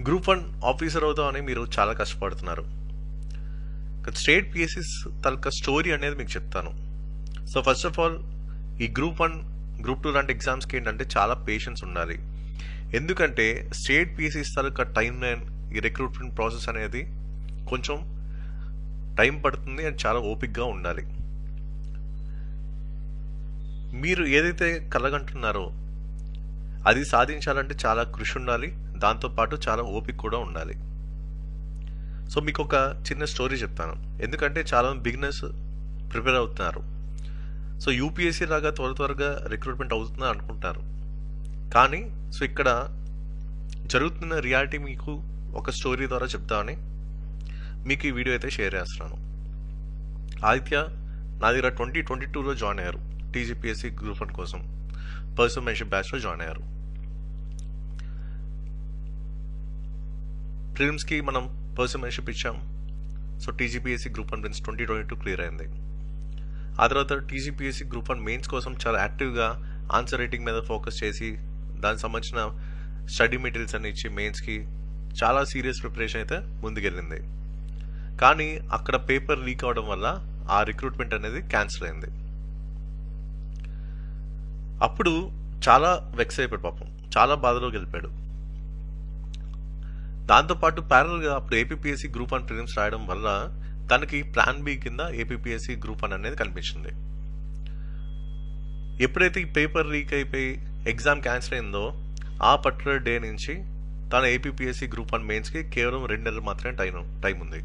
Group 1 officer అవుతామని మీరు చాలా కష్టపడుతున్నారు. స్టేట్ పిఎస్సిస్ తాలూకా స్టోరీ అనేది మీకు చెప్తాను. సో ఫస్ట్ ఆఫ్ ఆల్ ఈ గ్రూప్ 1, గ్రూప్ 2 లాంటి ఎగ్జామ్స్కి ఏంటంటే చాలా పేషెన్స్ ఉండాలి. ఎందుకంటే స్టేట్ పిఎస్సిస్ తాలూకా టైం లైన్, ఈ రిక్రూట్మెంట్ ప్రాసెస్ అనేది కొంచెం టైం పడుతుంది అండ్ చాలా ఓపిక్గా ఉండాలి. మీరు ఏదైతే కలగంటున్నారో అది సాధించాలంటే చాలా కృషి ఉండాలి, దాంతోపాటు చాలా ఓపిక కూడా ఉండాలి. సో మీకు ఒక చిన్న స్టోరీ చెప్తాను, ఎందుకంటే చాలా బిగినర్స్ ప్రిపేర్ అవుతున్నారు. సో యూపీఎస్సీ లాగా త్వరగా రిక్రూట్మెంట్ అవుతుందని అనుకుంటారు, కానీ సో ఇక్కడ జరుగుతున్న రియాలిటీ మీకు ఒక స్టోరీ ద్వారా చెప్తామని మీకు ఈ వీడియో అయితే షేర్ చేస్తున్నాను. ఆదిత్య నా దగ్గర 2022లో జాయిన్ అయ్యారు. టీజీపీఎస్సీ గ్రూప్ 1 కోసం పర్సనల్ మెంటర్షిప్ బ్యాచ్లో జాయిన్ అయ్యారు. ప్రిలిమ్స్కి మనం పర్సనల్ మెంటర్షిప్ ఇచ్చాం. So TGPSC group 1 prelims 2022 clear అయింది. ఆ తర్వాత టీజీపీఎస్సీ గ్రూప్ 1 మెయిన్స్ కోసం చాలా యాక్టివ్గా ఆన్సర్ రైటింగ్ మీద ఫోకస్ చేసి దానికి సంబంధించిన స్టడీ మెటీరియల్స్ అన్ని ఇచ్చి మెయిన్స్కి చాలా సీరియస్ ప్రిపరేషన్ అయితే ముందుకెళ్ళింది. కానీ అక్కడ పేపర్ లీక్ అవడం వల్ల ఆ రిక్రూట్మెంట్ అనేది క్యాన్సిల్ అయింది. అప్పుడు చాలా వెక్స్ అయిపోయాడు, పాపం చాలా బాధలోకి వెళ్ళిపోయాడు. దాంతోపాటు ప్యారల్గా అప్పుడు ఏపీపీఎస్సీ గ్రూప్ 1 ప్రిలిమ్స్ రాయడం వల్ల తనకి ప్లాన్ బి కింద ఏపీపీఎస్సీ గ్రూప్ 1 అనేది కనిపించింది. ఎప్పుడైతే ఈ పేపర్ లీక్ అయిపోయి ఎగ్జామ్ క్యాన్సిల్ అయిందో ఆ పర్టికులర్ డే నుంచి తన ఏపీపీఎస్సీ గ్రూప్ 1 మెయిన్స్కి కేవలం 2 నెలలు మాత్రమే టైం ఉంది.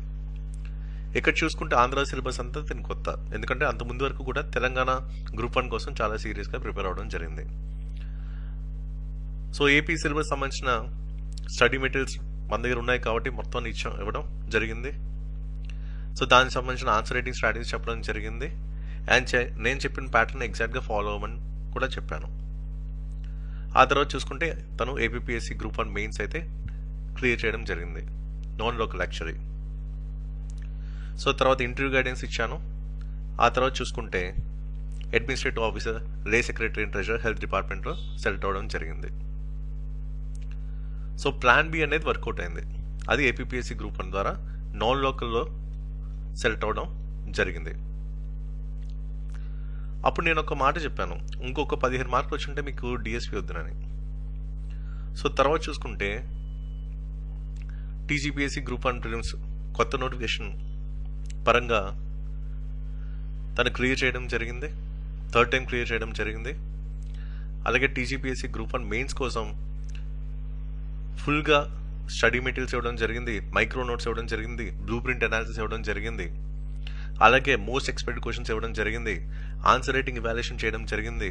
ఇక్కడ చూసుకుంటే ఆంధ్ర సిలబస్ అంతా దీని కొత్త, ఎందుకంటే అంత ముందు వరకు కూడా తెలంగాణ గ్రూప్ 1 కోసం చాలా సీరియస్గా ప్రిపేర్ అవ్వడం జరిగింది. సో ఏపీ సిలబస్ సంబంధించిన స్టడీ మెటీరియల్స్ మన దగ్గర ఉన్నాయి కాబట్టి మొత్తం ఇవ్వడం జరిగింది. సో దానికి సంబంధించిన ఆన్సర్ రైటింగ్ స్ట్రాటజీస్ చెప్పడం జరిగింది. అండ్ నేను చెప్పిన ప్యాటర్న్ ఎగ్జాక్ట్గా ఫాలో అవ్వమని కూడా చెప్పాను. ఆ తర్వాత చూసుకుంటే తను ఏపీపీఎస్సీ గ్రూప్ 1 మెయిన్స్ అయితే క్లియర్ చేయడం జరిగింది, నాన్ లోకల్ యాక్చువల్లీ. సో తర్వాత ఇంటర్వ్యూ గైడెన్స్ ఇచ్చాను. ఆ తర్వాత చూసుకుంటే అడ్మినిస్ట్రేటివ్ ఆఫీసర్, లే సెక్రటరీ అండ్ ట్రెజరర్, హెల్త్ డిపార్ట్మెంట్లో సెలెక్ట్ అవ్వడం జరిగింది. సో ప్లాన్ బి అనేది వర్కౌట్ అయింది. అది ఏపీపీఎస్సీ గ్రూప్ 1 ద్వారా నాన్ లోకల్లో సెలెక్ట్ అవ్వడం జరిగింది. అప్పుడు నేను ఒక మాట చెప్పాను, ఇంకొక 15 మార్కులు వచ్చుంటే మీకు డిఎస్పీ వద్దునని. సో తర్వాత చూసుకుంటే టీజీపీఎస్సీ గ్రూప్ 1 ప్రిలిమ్స్ కొత్త నోటిఫికేషన్ పరంగా తను క్లియర్ చేయడం జరిగింది, 3rd టైం క్లియర్ చేయడం జరిగింది. అలాగే టీజీపీఎస్సీ గ్రూప్ 1 మెయిన్స్ కోసం ఫుల్గా స్టడీ మెటీరియల్స్ ఇవ్వడం జరిగింది, మైక్రో నోట్స్ ఇవ్వడం జరిగింది, బ్లూ ప్రింట్ అనాలిసిస్ ఇవ్వడం జరిగింది, అలాగే మోస్ట్ ఎక్స్పెక్టెడ్ క్వశ్చన్స్ ఇవ్వడం జరిగింది, ఆన్సర్ రైటింగ్ ఇవాల్యుయేషన్ చేయడం జరిగింది.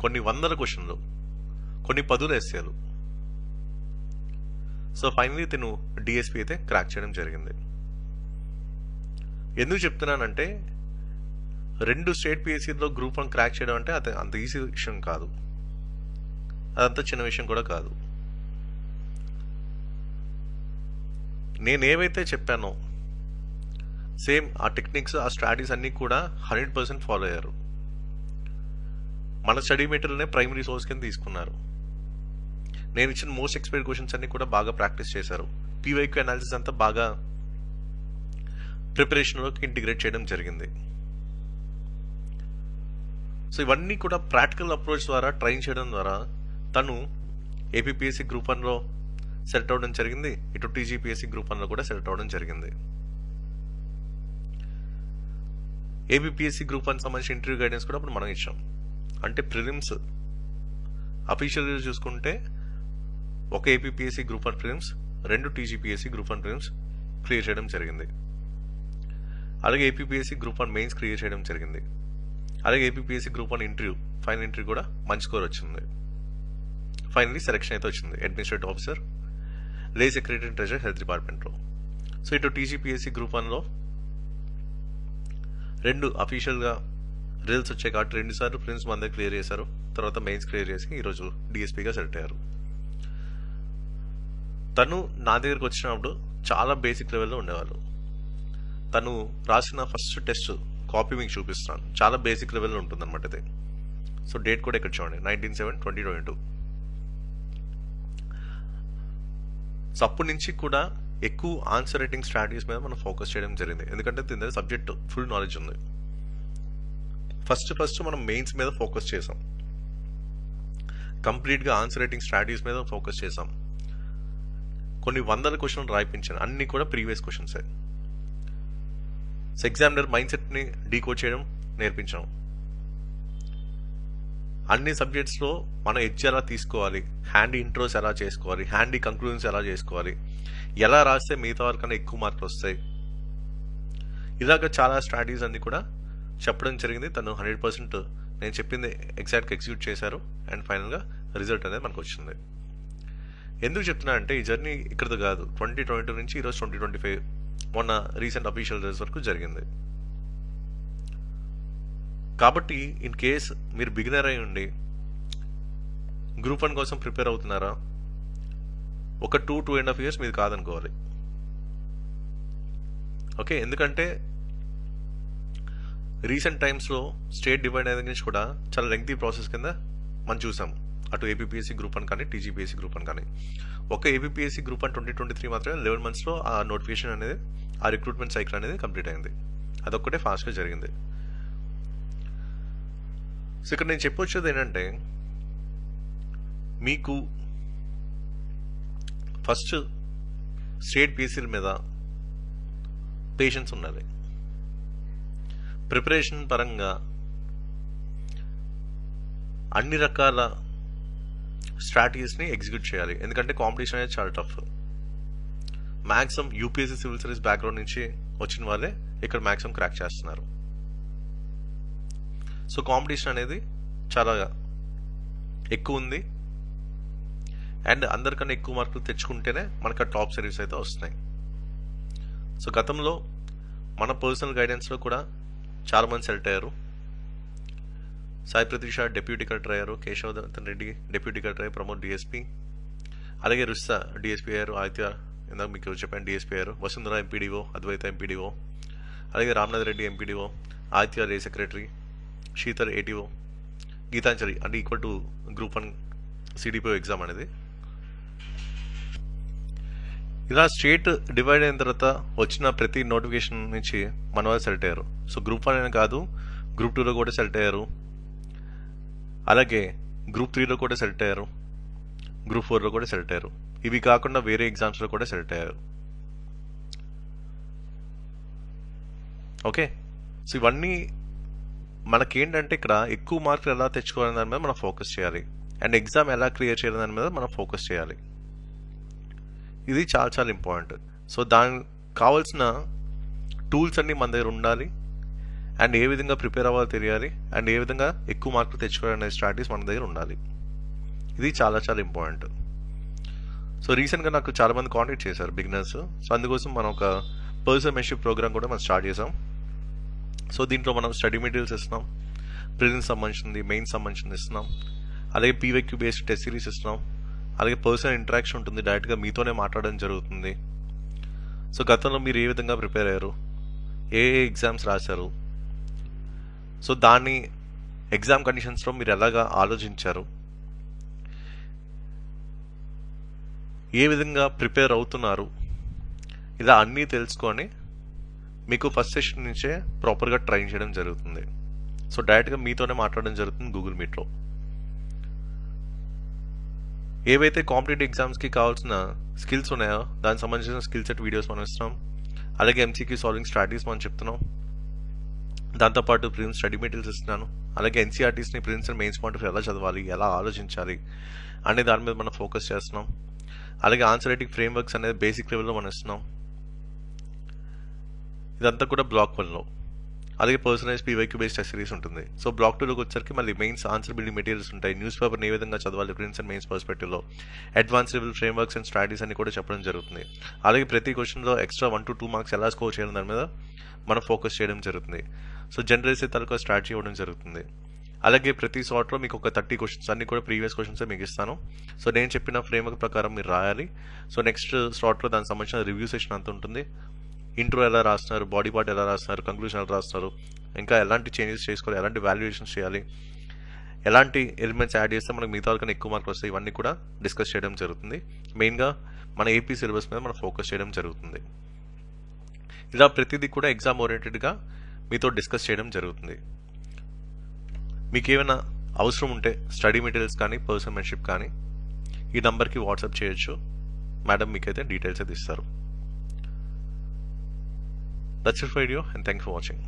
కొన్ని వందల క్వశ్చన్లు, కొన్ని 10 ఎస్ఏలు. సో ఫైనలీ తను డిఎస్పీ అయితే క్రాక్ చేయడం జరిగింది. ఎందుకు చెప్తున్నానంటే 2 స్టేట్ పిఎస్సీలో గ్రూప్ 1 క్రాక్ చేయడం అంటే అది అంత ఈజీ విషయం కాదు, అదంత చిన్న విషయం కూడా కాదు. నేనేవైతే చెప్పానో సేమ్ ఆ టెక్నిక్స్, ఆ స్ట్రాటజీస్ అన్నీ కూడా 100% ఫాలో అయ్యారు. మన స్టడీ మెటీరియల్నే ప్రైమరీ సోర్స్ కింద తీసుకున్నారు. నేను ఇచ్చిన మోస్ట్ ఎక్స్పెక్టెడ్ క్వశ్చన్స్ అన్ని కూడా బాగా ప్రాక్టీస్ చేశారు. పీవైక్యూ అనాలిసిస్ అంతా బాగా ప్రిపరేషన్లోకి ఇంటిగ్రేట్ చేయడం జరిగింది. సో ఇవన్నీ కూడా ప్రాక్టికల్ అప్రోచ్ ద్వారా ట్రైన్ చేయడం ద్వారా తను ఏపీపీఎస్సీ గ్రూప్ 1లో సెలెక్ట్ అవ్వడం జరిగింది, ఇటు టీజీపీఎస్సీ గ్రూప్ 1లో కూడా సెలెక్ట్ అవ్వడం జరిగింది. ఏపీపీఎస్సీ గ్రూప్ 1 సంబంధించిన ఇంటర్వ్యూ గైడెన్స్ కూడా ఇప్పుడు మనం ఇచ్చాం. అంటే ప్రిలిమ్స్ అఫీషియల్గా చూసుకుంటే ఒక APPSC group 1 prelims, 2 TGPSC group 1 prelims clear చేయడం జరిగింది. అలాగే ఏపీపీఎస్సీ గ్రూప్ 1 మెయిన్స్ క్లియర్ చేయడం జరిగింది. అలాగే APPSC group 1 interview, final interview కూడా మంచి స్కోర్ వచ్చింది. ఫైనలీ సెలెక్షన్ అయితే వచ్చింది అడ్మినిస్ట్రేటివ్ ఆఫీసర్, లే సెక్రటరీ అండ్ ట్రెజరర్, హెల్త్ డిపార్ట్మెంట్లో. సో ఇటు టీజీపీఎస్సీ గ్రూప్ 1లో 2 అఫీషియల్గా రిజల్ట్స్ వచ్చాయి కాబట్టి 2 సార్లు ప్రిలిమ్స్ మన దగ్గర క్లియర్ చేశారు, తర్వాత మెయిన్స్ క్లియర్ చేసి ఈరోజు డిఎస్పీగా సెలెక్ట్ అయ్యారు. తను నా దగ్గరకు వచ్చినప్పుడు చాలా బేసిక్ లెవెల్లో ఉండేవాళ్ళు. తను రాసిన ఫస్ట్ టెస్ట్ కాపీ మీకు చూపిస్తాను, చాలా బేసిక్ లెవెల్లో ఉంటుంది అనమాట ఇది. సో డేట్ కూడా ఇక్కడ చూడండి, 19/7/2022. సో అప్పటి నుంచి కూడా ఎక్కువ ఆన్సర్ రైటింగ్ స్ట్రాటజీస్ మీద మనం ఫోకస్ చేయడం జరిగింది. ఎందుకంటే దీని దగ్గర సబ్జెక్ట్ ఫుల్ నాలెడ్జ్ ఉంది. ఫస్ట్ మనం మెయిన్స్ మీద ఫోకస్ చేసాం, కంప్లీట్గా ఆన్సర్ రైటింగ్ స్ట్రాటజీస్ మీద ఫోకస్ చేసాం. కొన్ని వందల క్వశ్చన్లు రాయిపించాను, అన్ని కూడా ప్రీవియస్ క్వశ్చన్సే. సో ఎగ్జామినర్ మైండ్ సెట్ని డీకోడ్ చేయడం నేర్పించాం. అన్ని సబ్జెక్ట్స్లో మనం ఎడ్జ్ ఎలా తీసుకోవాలి, హ్యాండీ ఇంట్రోస్ ఎలా చేసుకోవాలి, హ్యాండీ కంక్లూజన్స్ ఎలా చేసుకోవాలి, ఎలా రాస్తే మిగతా వరకన్నా ఎక్కువ మార్కులు వస్తాయి, ఇలాగ చాలా స్ట్రాటజీస్ అన్ని కూడా చెప్పడం జరిగింది. తను 100% నేను చెప్పింది ఎగ్జాక్ట్గా ఎగ్జిక్యూట్ చేశారు. అండ్ ఫైనల్గా రిజల్ట్ అనేది మనకు వచ్చింది. ఎందుకు చెప్తున్నా అంటే ఈ జర్నీ ఇక్కడది కాదు, 2022 నుంచి ఈరోజు 2025 మొన్న రీసెంట్ అఫీషియల్ రిజల్ట్స్ వరకు జరిగింది. కాబట్టి ఇన్ కేస్ మీరు బిగినర్ అయి ఉండి గ్రూప్ 1 కోసం ప్రిపేర్ అవుతున్నారా, ఒక 2.5 years మీది కాదనుకోవాలి. ఓకే, ఎందుకంటే రీసెంట్ టైమ్స్లో స్టేట్ డివైడ్ అయిన నుంచి కూడా చాలా లెంగ్తీ ప్రాసెస్ కింద మనం చూసాం. అటు ఏపీపీఎస్సీ గ్రూప్ 1 కానీ టీజీపీఎస్సీ గ్రూప్ 1 కానీ. ఒక ఏపీపీఎస్సీ గ్రూప్ 1 2023 మాత్రమే 11 monthsలో ఆ నోటిఫికేషన్ అనేది, ఆ రిక్రూట్మెంట్ సైకిల్ అనేది కంప్లీట్ అయింది. అదొక్కటే ఫాస్ట్గా జరిగింది. సో ఇక్కడ నేను చెప్పొచ్చేది ఏంటంటే, మీకు ఫస్ట్ స్టేట్ పీసీల మీద పేషెన్స్ ఉండాలి. ప్రిపరేషన్ పరంగా అన్ని రకాల స్ట్రాటజీస్ని ఎగ్జిక్యూట్ చేయాలి. ఎందుకంటే కాంపిటీషన్ అనేది చాలా tough. Maximum UPSC civil service background నుంచి వచ్చిన వాళ్ళే ఇక్కడ మ్యాక్సిమం క్రాక్ చేస్తున్నారు. సో కాంపిటీషన్ అనేది చాలా ఎక్కువ ఉంది. అండ్ అందరికన్నా ఎక్కువ మార్కులు తెచ్చుకుంటేనే మనకు ఆ టాప్ సర్వీస్ అయితే వస్తున్నాయి. సో గతంలో మన పర్సనల్ గైడెన్స్లో కూడా చాలామంది సెలెక్ట్ అయ్యారు. సాయి ప్రతీష డెప్యూటీ కలెక్టర్ అయ్యారు, కేశవదత్తన్ రెడ్డి డెప్యూటీ కలెక్టర్ అయ్యారు, ప్రమోద్ డిఎస్పీ, అలాగే రుస్తా డిఎస్పీ అయ్యారు, ఆదిత్య ఇందాక మీకు చెప్పాను డిఎస్పీ అయ్యారు, వసుంధర ఎంపీడీఓ, అద్వైత ఎంపీడీఓ, అలాగే రామ్నాథ్ రెడ్డి ఎంపీడీఓ, ఆదిత్య రే సెక్రటరీ, శీతల్ ఏటీఓ, గీతాంజలి అంటే equal to group 1 CDPO exam అనేది. ఇలా స్టేట్ డివైడ్ అయిన తర్వాత వచ్చిన ప్రతి నోటిఫికేషన్ నుంచి మన వాళ్ళు సెలెక్ట్ అయ్యారు. సో గ్రూప్ 1 అయినా కాదు, గ్రూప్ 2లో కూడా సెలెక్ట్ అయ్యారు, అలాగే గ్రూప్ 3లో కూడా సెలెక్ట్ అయ్యారు, గ్రూప్ 4లో కూడా సెలెక్ట్ అయ్యారు. ఇవి కాకుండా వేరే ఎగ్జామ్స్లో కూడా సెలెక్ట్ అయ్యారు. ఓకే, సో ఇవన్నీ మనకేంటంటే ఇక్కడ ఎక్కువ మార్కులు ఎలా తెచ్చుకోవాలనే దాని మీద మనం ఫోకస్ చేయాలి. అండ్ ఎగ్జామ్ ఎలా క్లియర్ చేయాలి దాని మీద మనం ఫోకస్ చేయాలి. ఇది చాలా చాలా ఇంపార్టెంట్. సో దానికి కావాల్సిన టూల్స్ అన్నీ మన దగ్గర ఉండాలి. అండ్ ఏ విధంగా ప్రిపేర్ అవ్వాలో తెలియాలి. అండ్ ఏ విధంగా ఎక్కువ మార్కులు తెచ్చుకోవాలనే స్ట్రాటజీస్ మన దగ్గర ఉండాలి. ఇది చాలా చాలా ఇంపార్టెంట్. సో రీసెంట్గా నాకు చాలామంది కాంటాక్ట్ చేశారు బిగినర్స్. సో అందుకోసం మనం ఒక పర్సనల్ మెంటర్షిప్ ప్రోగ్రామ్ కూడా మనం స్టార్ట్ చేసాం. సో దీంట్లో మనం స్టడీ మెటీరియల్స్ ఇస్తున్నాం, ప్రిలిమ్స్ సంబంధించింది, మెయిన్స్ సంబంధించింది ఇస్తున్నాం, అలాగే పీవైక్యూ బేస్డ్ టెస్ట్ సిరీస్ ఇస్తున్నాం, అలాగే పర్సనల్ ఇంటరాక్షన్ ఉంటుంది, డైరెక్ట్గా మీతోనే మాట్లాడడం జరుగుతుంది. సో గతంలో మీరు ఏ విధంగా ప్రిపేర్ అయ్యారు, ఏ ఎగ్జామ్స్ రాశారు, సో దాన్ని ఎగ్జామ్ కండిషన్స్లో మీరు ఎలాగా ఆలోచించారు, ఏ విధంగా ప్రిపేర్ అవుతున్నారు, ఇలా అన్నీ తెలుసుకొని మీకు ఫస్ట్ సెషన్ నుంచే ప్రాపర్గా ట్రైన్ చేయడం జరుగుతుంది. సో డైరెక్ట్గా మీతోనే మాట్లాడడం జరుగుతుంది గూగుల్ మీట్లో. ఏవైతే కాంపిటేటివ్ ఎగ్జామ్స్కి కావాల్సిన స్కిల్స్ ఉన్నాయో దానికి సంబంధించిన స్కిల్ సెట్ వీడియోస్ మనం ఇస్తున్నాం, అలాగే ఎంసీక్యూ సాల్వింగ్ స్ట్రాటజీస్ మనం చెప్తున్నాం, దాంతోపాటు ప్రిలిమ్స్ స్టడీ మెటీరియల్స్ ఇస్తున్నాను, అలాగే ఎన్సీఆర్టీస్ని prelims and mains point of ఎలా చదవాలి, ఎలా ఆలోచించాలి అనే దాని మీద మనం ఫోకస్ చేస్తున్నాం, అలాగే ఆన్సర్ రైటింగ్ ఫ్రేమ్వర్క్స్ అనేది బేసిక్ లెవెల్లో మనం ఇస్తున్నాం. ఇదంతా కూడా బ్లాక్ 1లో. అలాగే personalize PYQ based test series ఉంటుంది. సో బ్లాక్ 2లోకి వచ్చరికి మళ్ళీ మెయిన్స్ ఆన్సర్ బిల్డింగ్ మెటీరియల్స్ ఉంటాయి, న్యూస్ పేపర్ని ఏ విధంగా చదవాలి ప్రిలిమ్స్ అండ్ మెయిన్స్ పర్స్పెక్టివ్లో, advance level frameworks and strategies అని కూడా చెప్పడం జరుగుతుంది. అలాగే ప్రతి క్వశ్చన్లో ఎక్స్ట్రా 1 to 2 మార్క్స్ ఎలా స్కోర్ చేయడం దాని మీద మనం ఫోకస్ చేయడం జరుగుతుంది. సో జనరల్స్ తాలూకా స్ట్రాటజీ ఇవ్వడం జరుగుతుంది. అలాగే ప్రతి షార్ట్లో మీకు ఒక 30 క్వశ్చన్స్ అన్ని కూడా ప్రీవియస్ క్వశ్చన్స్ మీకు ఇస్తాను. సో నేను చెప్పిన ఫ్రేమ్వర్క్ ప్రకారం మీరు రాయాలి. సో నెక్స్ట్ స్లాట్లో దానికి సంబంధించిన రివ్యూ సెషన్ అంత ఉంటుంది. ఇంట్రో ఎలా రాస్తున్నారు, బాడీ పార్ట్ ఎలా రాస్తున్నారు, కంక్లూజన్ ఎలా రాస్తున్నారు, ఇంకా ఎలాంటి చేంజెస్ చేసుకోవాలి, ఎలాంటి వాల్యుయేషన్స్ చేయాలి, ఎలాంటి ఎలిమెంట్స్ యాడ్ చేస్తే మనకు మిగతా కన్నా ఎక్కువ మార్కులు వస్తాయి, ఇవన్నీ కూడా డిస్కస్ చేయడం జరుగుతుంది. మెయిన్గా మన ఏపీ సిలబస్ మీద మనం ఫోకస్ చేయడం జరుగుతుంది. ఇలా ప్రతిదీ కూడా ఎగ్జామ్ ఓరియంటెడ్గా మీతో డిస్కస్ చేయడం జరుగుతుంది. మీకు ఏమైనా అవసరం ఉంటే స్టడీ మెటీరియల్స్ కానీ పర్సనల్ మెంటర్షిప్ కానీ ఈ నంబర్కి వాట్సాప్ చేయొచ్చు. మేడం మీకైతే డీటెయిల్స్ అయితే ఇస్తారు. That's it for video and thank you for watching.